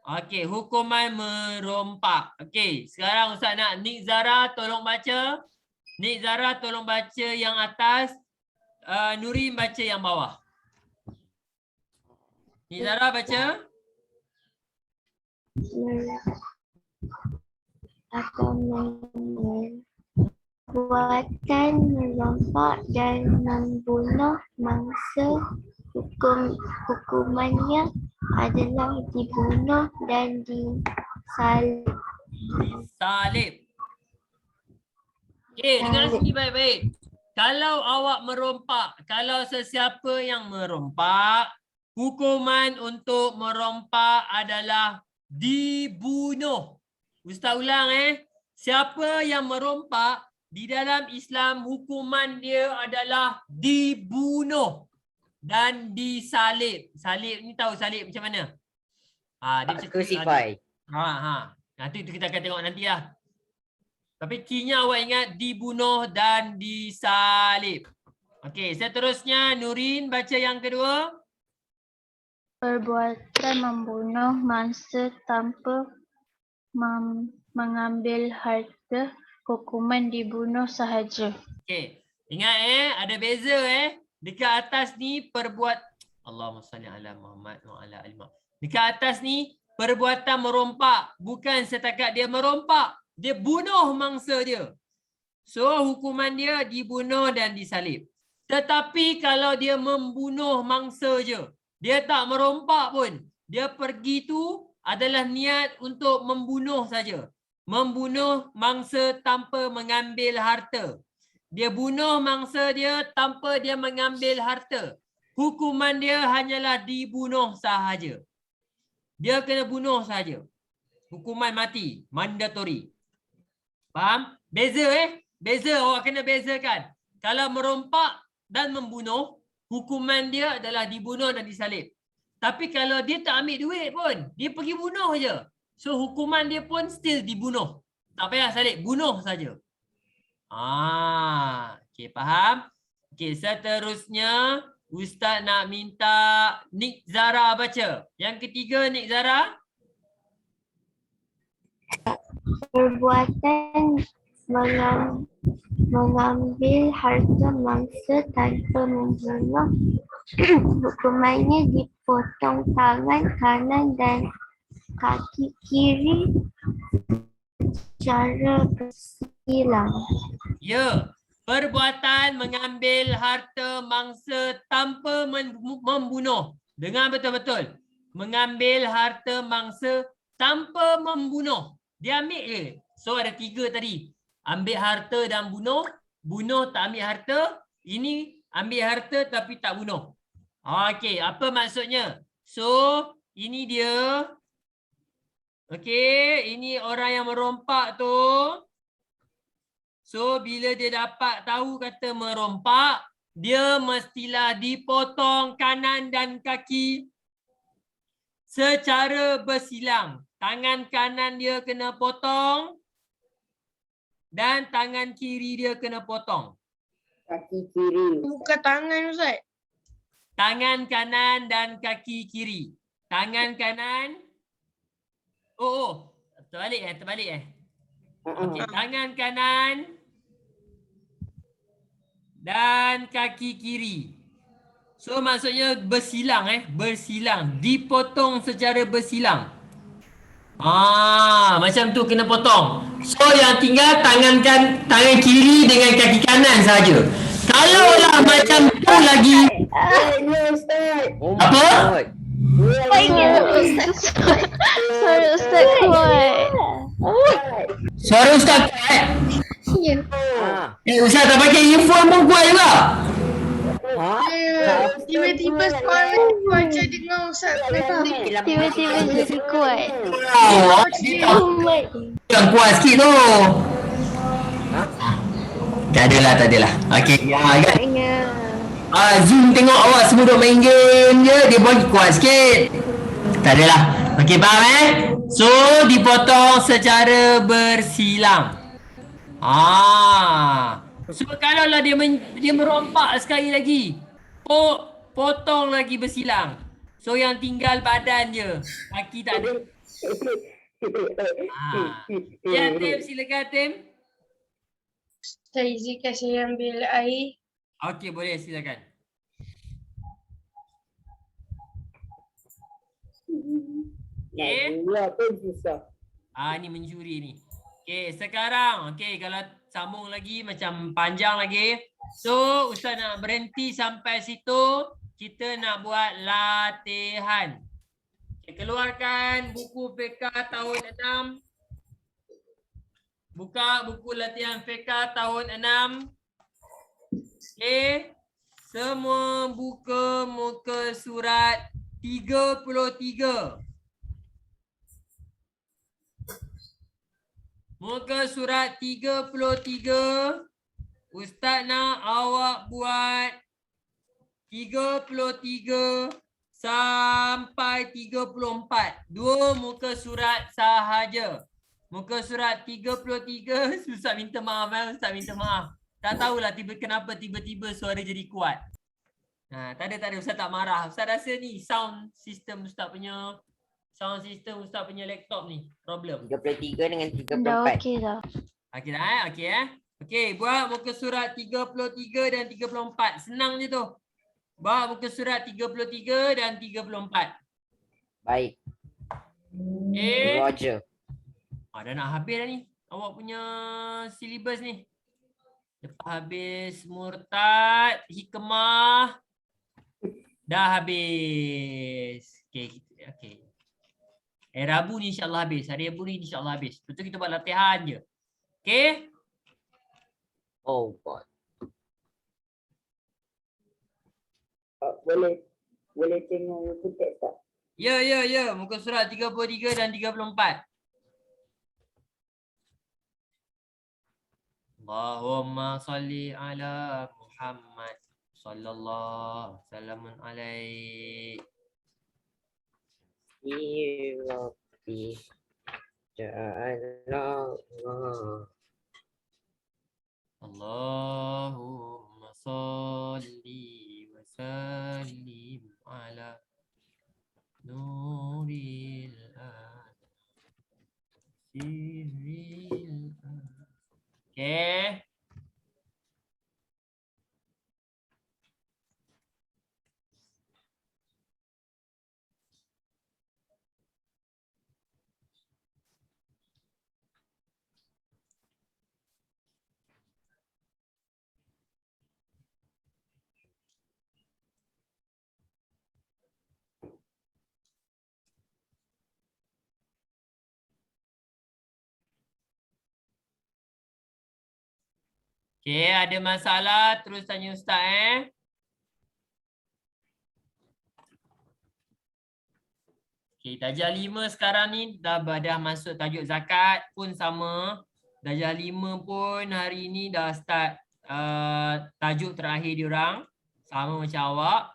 A: Okey, hukuman merompak. Okey, sekarang Ustaz nak Nik Zara tolong baca. Nik Zara tolong baca yang atas. Nuri baca yang bawah. Nik Zara baca.
C: Perbuatan merompak dan membunuh mangsa, hukumannya adalah dibunuh dan disalib.
A: Salib. Okey, dengar sini baik-baik. Kalau awak merompak, kalau sesiapa yang merompak, hukuman untuk merompak adalah dibunuh. Ustaz ulang Siapa yang merompak, di dalam Islam hukuman dia adalah dibunuh dan disalib. Salib ni tahu salib macam mana? Dia macam
D: Crucify.
A: Nanti itu kita akan tengok nanti lah. Tapi keynya awak ingat dibunuh dan disalib. Okey, seterusnya Nurin baca yang kedua.
H: Perbuatan membunuh mangsa tanpa mengambil harta, hukuman dibunuh sahaja.
A: Okey, ingat ada beza dekat atas ni Allahumma salli ala Muhammad wa ala ali Muhammad. Dekat atas ni perbuatan merompak, bukan setakat dia merompak, dia bunuh mangsa dia. So hukuman dia dibunuh dan disalib. Tetapi kalau dia membunuh mangsa je, dia tak merompak pun, dia pergi tu adalah niat untuk membunuh saja. Membunuh mangsa tanpa mengambil harta. Dia bunuh mangsa dia tanpa dia mengambil harta. Hukuman dia hanyalah dibunuh sahaja. Dia kena bunuh sahaja. Hukuman mati, mandatory. Faham? Beza Beza, awak kena bezakan. Kalau merompak dan membunuh, hukuman dia adalah dibunuh dan disalib. Tapi kalau dia tak ambil duit pun, dia pergi bunuh je. So hukuman dia pun still dibunuh. Tak payah salib, bunuh saja. Okey, faham? Okey, seterusnya Ustaz nak minta Nik Zara baca. Yang ketiga, Nik Zara.
H: Perbuatan mengambil harta mangsa tanpa membunuh, hukumannya dipotong tangan kanan dan kaki kiri secara bersilang.
A: Ya, perbuatan mengambil harta mangsa tanpa membunuh. Dengar betul-betul. Mengambil harta mangsa tanpa membunuh. Dia ambil je. So ada 3 tadi. Ambil harta dan bunuh. Bunuh tak ambil harta. Ini ambil harta tapi tak bunuh. Okey, apa maksudnya? So, ini dia. Okey, ini orang yang merompak tu. So, bila dia dapat tahu kata merompak, dia mestilah dipotong kanan dan kaki secara bersilang. Tangan kanan dia kena potong dan tangan kiri dia kena potong.
B: Kaki kiri.
G: Bukan tangan Ustaz.
A: Tangan kanan dan kaki kiri. Tangan kanan. Terbalik Okey, tangan kanan dan kaki kiri. So maksudnya bersilang bersilang, dipotong secara bersilang. Macam tu kena potong. So yang tinggal tangan kiri dengan kaki kanan saja. Kalau lah macam tu lagi. Apa?
H: Suara Ustaz kuat.
A: Suara Ustaz kuat? Ustaz tak pakai earphone pun kuat juga.
G: Tiba-tiba suara macam dengar Ustaz.
H: Tiba-tiba jadi kuat.
A: Yang kuat sikit tu. Tak adalah. Okey. Zoom tengok awak semua duk main game je, dia bagi kuat sikit. Tak adalah. Okey, faham So, dipotong secara bersilang. So, kalau lah dia merompak sekali lagi, potong lagi bersilang. So, yang tinggal badan je. Kaki tak ada. Ya, Tim, silakan Tim.
G: Saya izinkan saya ambil air.
A: Okey, boleh, silakan.
B: Nak pun susah.
A: Ni mencuri ni. Okey, sekarang kalau sambung lagi macam panjang lagi. So, Ustaz nak berhenti sampai situ. Kita nak buat latihan. Keluarkan buku fiqh tahun 6. Buka buku latihan fiqh tahun 6. Semua buka muka surat 33. Muka surat 33. Ustaz nak awak buat 33 sampai 34. 2 muka surat sahaja. Muka surat 33, Ustaz minta maaf Ustaz minta maaf. Tak tahulah kenapa tiba-tiba suara jadi kuat. Tak ada Ustaz tak marah. Ustaz rasa ni sound system Ustaz punya laptop ni problem.
D: 33 dengan
H: Dah
D: 34.
H: okey dah.
A: Okey dah Okey, buat muka surat 33 dan 34. Senang je tu. Buat muka surat 33 dan 34.
D: Baik.
A: Okay.
D: Roger.
A: Dah nak habis dah ni. Awak punya silibus ni. Lepas habis murtad, hikmah. Dah habis. Okay. Rabu ni insyaAllah habis. Hari Rabu ni insyaAllah habis. Betul kita buat latihan je. Okay.
D: Oh God.
B: Boleh tengok muka teks tak?
A: Ya. Muka surat 33 dan 34. Allahumma salli ala Muhammad sallallahu wasallam alaih.
D: Rabbi ja'ala
A: Allahumma salli wa sallim ala nuril sirril. Okay. Okay, ada masalah terus tanya Ustaz Okay, darjah 5 sekarang ni dah masuk tajuk zakat pun sama. Darjah 5 pun hari ni dah start tajuk terakhir diorang. Sama macam awak.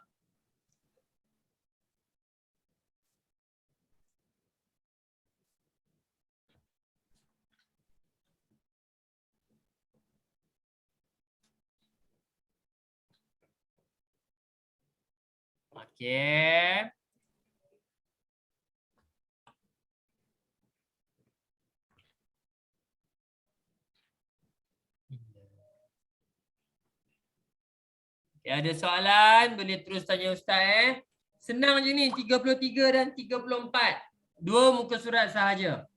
A: Okay. Okay, ada soalan boleh terus tanya Ustaz Senang je ni 33 dan 34. 2 muka surat sahaja.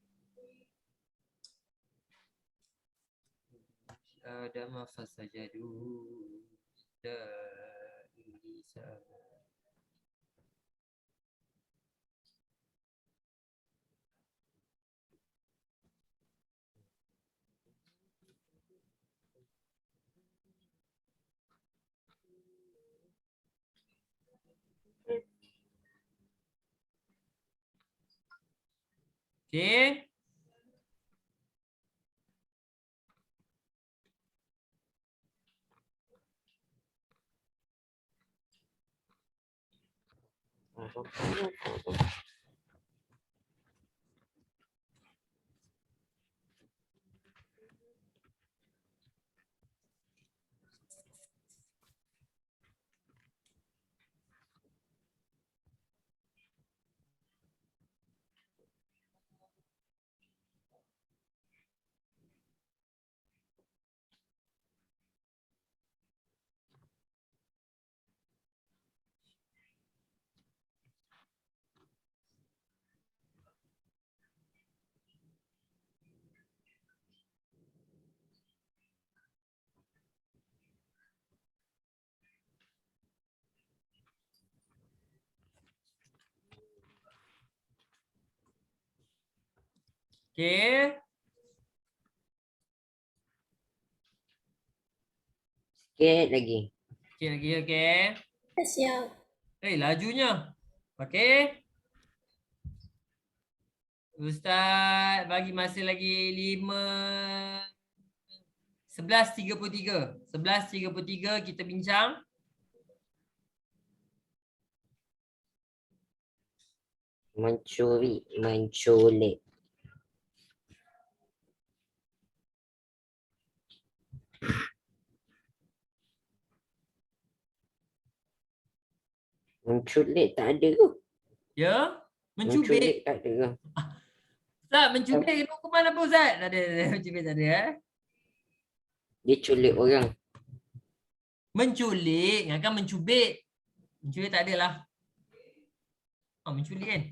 A: Adam fasajadu. Okay. Okay.
D: Sikit lagi.
A: Sikit lagi, okay.
G: Siap.
A: Lajunya. Okay. Ustaz bagi masa lagi 11.33. 11.33 kita bincang.
D: Mencuri, menculik. Menculik tak ada ke?
A: Ya?
D: Menculik
A: Mencubit.
D: tak ada ke?
A: Ustaz, mencubit kena hukuman apa Ustaz? Tak ada. Mencubit tak ada
D: Dia culik orang.
A: Menculik, kan mencubit. Mencubit tak ada lah. Menculik kan?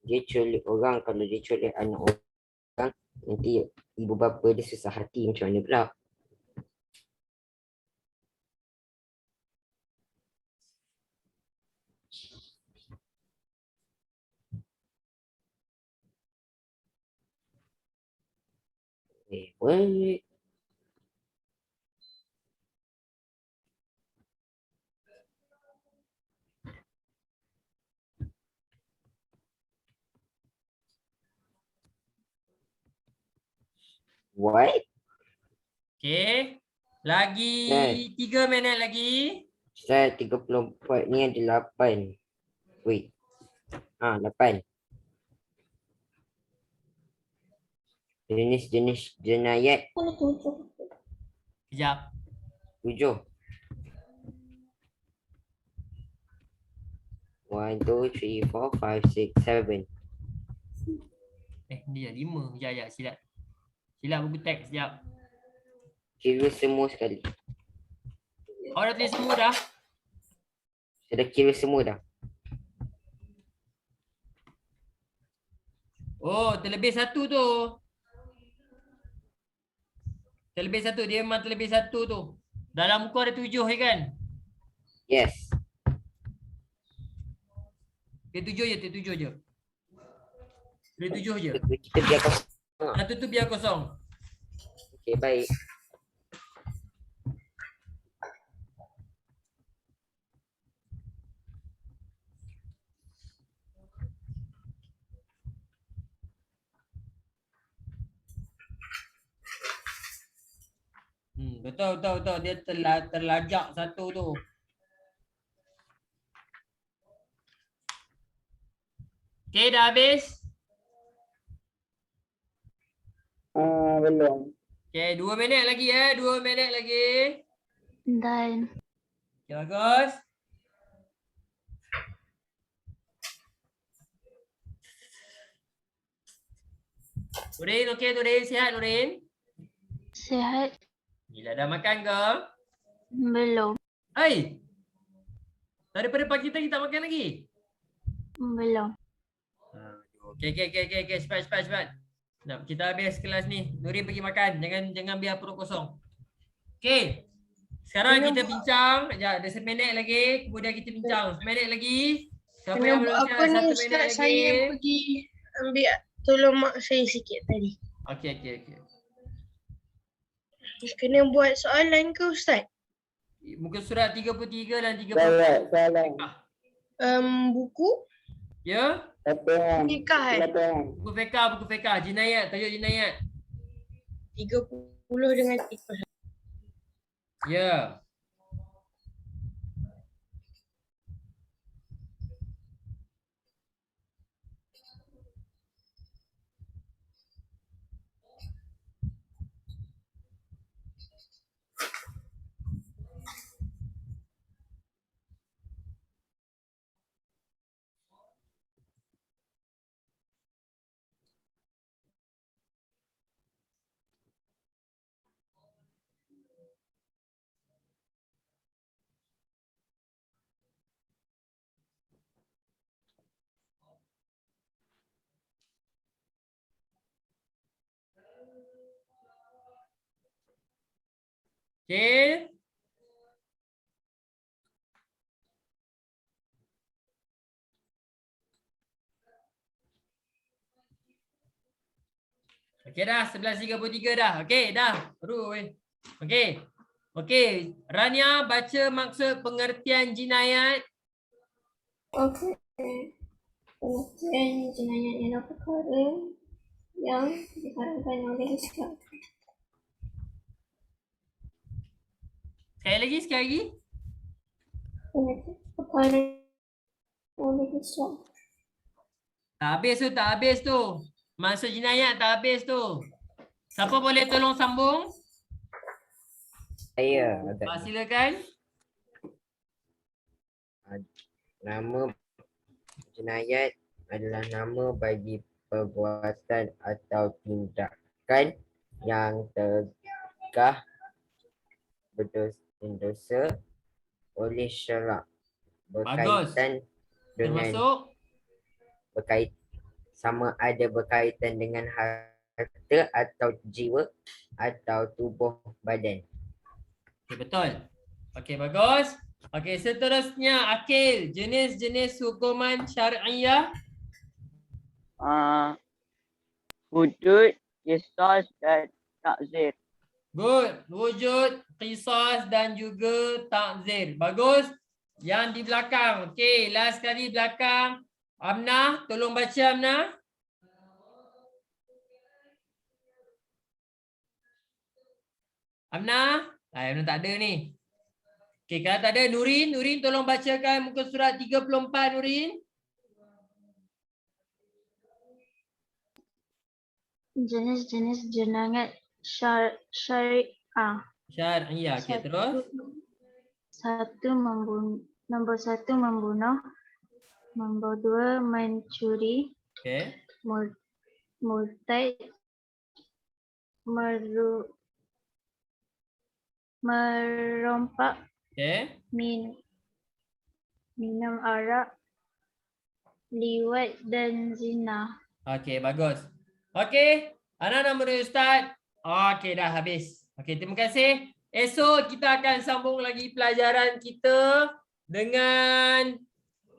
D: Dia culik orang. Kalau dia culik anak orang, nanti ibu bapa dia susah hati macam mana pula? Wait. What?
A: Okay. Lagi 3 minit lagi.
D: Saya 34 ni ada 8. Wait. 8. Jenis-jenis jenayat
A: Sekejap.
D: 7. 1, 2, 3, 4, 5, 6, 7.
A: Dia 5. Ya, silap. Silap buku teks, sekejap.
D: Kira semua sekali.
A: Kau dah tulis semua dah?
D: Saya dah kira semua dah.
A: Oh, terlebih 1 tu. Terlebih 1. Dia memang terlebih 1 tu. Dalam buku ada 7 kan?
D: Yes.
A: Dia 7 je, dia 7 je. Dia 7 je.
D: Kita biar kosong.
A: Satu tu biar kosong.
D: Okay, baik.
A: Betul. Dia terlajak 1 tu. Okay, dah habis?
B: Belum.
A: Okay, 2 minit lagi 2 minit lagi.
H: Dan
A: Okay, bagus. Nurin, okay Nurin. Sihat Nurin?
H: sihat
A: Gila, dah makan ke?
H: belum?
A: Hai! Daripada pagi tadi tak makan lagi?
H: Belum.
A: Okay. Cepat. Nak kita habis kelas ni. Nurin pergi makan. Jangan biar perut kosong. Okay. Sekarang kita bincang. Sekejap, ada 1 minit lagi. Kemudian kita bincang. 1 minit lagi. Siapa yang belum
G: Apa
A: siap?
G: ni
A: 1 minit
G: Ustaz,
A: lagi.
G: saya pergi ambil tolong mak saya sikit tadi.
A: Okay.
G: Kena buat soalan ke Ustaz?
A: Muka surat 33 dan 34.
B: Salah.
G: Buku?
A: Ya?
B: Latihan.
G: Nikah
A: Buku fiqah. Jinayat. Tajuk jinayat.
G: 30 dengan 3.
A: Ya. Okay. Okay dah, 11.33 dah. Okay dah. Okay. Rania baca maksud pengertian jinayat.
H: Okey. Pengertian jenayah ialah perkara yang diharamkan oleh Islam.
A: Sekali lagi.
H: Pengertian perkara oleh Islam.
A: Tak habis tu. Maksud jinayat tak habis tu. Siapa boleh tolong sambung?
D: Saya
A: Silakan.
D: nama jenayat adalah nama bagi perbuatan atau tindakan yang tergah berdosa oleh syarak berkaitan dengan
A: Termasuk
D: sama ada berkaitan dengan harta atau jiwa atau tubuh badan.
A: okay, betul. Okey, bagus. Okey, seterusnya Akil, jenis-jenis hukuman syariah.
E: Hudud, qisas dan takzir.
A: Good. Wujud, qisas dan juga takzir. Bagus. Yang di belakang. Okey, last kali belakang. Amnah, tolong baca Amnah. Amnah? Amnah tak ada ni. Okey, kalau tak ada Nurin, tolong bacakan muka surat 34 Nurin.
H: Jenis-jenis jenayat syariah.
A: Syariah. Okey, terus.
H: Nombor satu membunuh. Nombor dua mencuri.
A: Okey.
H: Murtad. Merompak.
A: Okey.
H: Minum arak. Liwat dan zina.
A: Okey, bagus. Okey, anak nama dia Ustaz. Okey, dah habis. Okey, terima kasih. Esok kita akan sambung lagi pelajaran kita dengan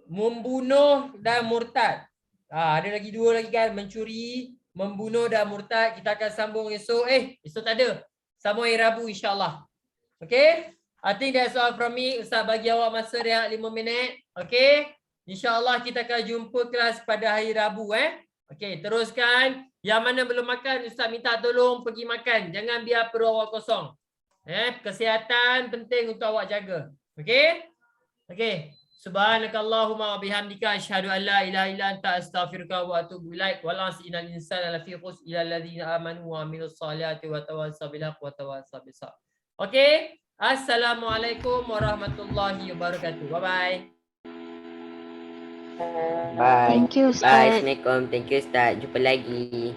A: membunuh dan murtad. Ada lagi dua lagi kan, mencuri, membunuh dan murtad. Kita akan sambung esok. Esok tak ada. Sambung hari Rabu insya-Allah. Okey? I think that's all from me. Ustaz bagi awak masa rehat 5 minit. Okey? InsyaAllah kita akan jumpa kelas pada hari Rabu. Okey, teruskan. Yang mana belum makan, Ustaz minta tolong pergi makan. Jangan biar perut awak kosong. Kesihatan penting untuk awak jaga. Okey? Okey. Subhanakallahumma wa bihamdika asyhadu an la ilaha illa anta astaghfiruka wa atubu ilaik. Wal 'asri innal insana lafi khusr illa alladziina amanu wa 'amilus solihati wa tawassaw bil haqqi wa tawassaw bis sabr. Okey? Assalamualaikum warahmatullahi wabarakatuh. Bye-bye.
D: Bye.
H: Thank you, Ustaz.
D: Bye. Assalamualaikum. Thank you Ustaz. Jumpa lagi.